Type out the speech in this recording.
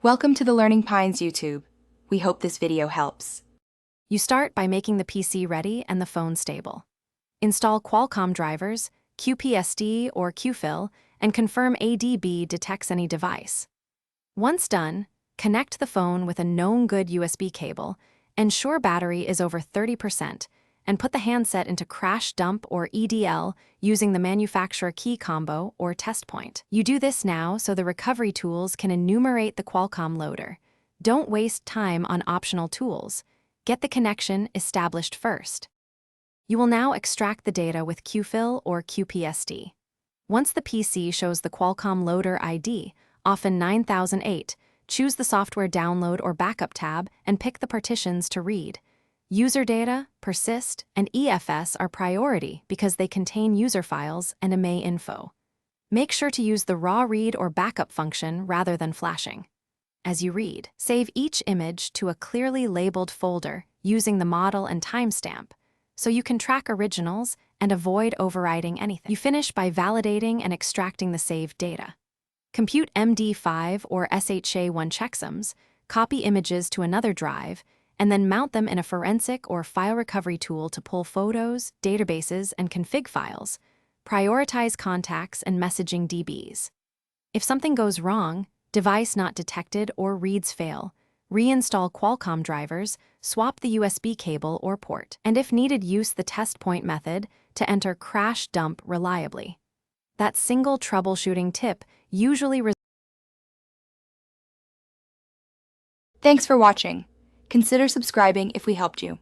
Welcome to the Learning Pines YouTube. We hope this video helps. You start by making the PC ready and the phone stable. Install Qualcomm drivers, QPSD or QFIL, and confirm ADB detects any device. Once done, connect the phone with a known good USB cable, ensure battery is over 30%, and put the handset into Crash Dump or EDL using the manufacturer key combo or test point. You do this now so the recovery tools can enumerate the Qualcomm loader. Don't waste time on optional tools. Get the connection established first. You will now extract the data with QFIL or QPSD. Once the PC shows the Qualcomm loader ID, often 9008, choose the Software Download or Backup tab and pick the partitions to read. User data, persist, and EFS are priority because they contain user files and IMEI info. Make sure to use the raw read or backup function rather than flashing. As you read, save each image to a clearly labeled folder using the model and timestamp, so you can track originals and avoid overwriting anything. You finish by validating and extracting the saved data. Compute MD5 or SHA1 checksums, copy images to another drive, and then mount them in a forensic or file recovery tool to pull photos, databases, and config files. Prioritize contacts and messaging DBs. If something goes wrong, device not detected or reads fail, reinstall Qualcomm drivers, swap the USB cable or port, and if needed, use the test point method to enter Crash Dump reliably. That single troubleshooting tip usually Thanks for watching. Consider subscribing if we helped you.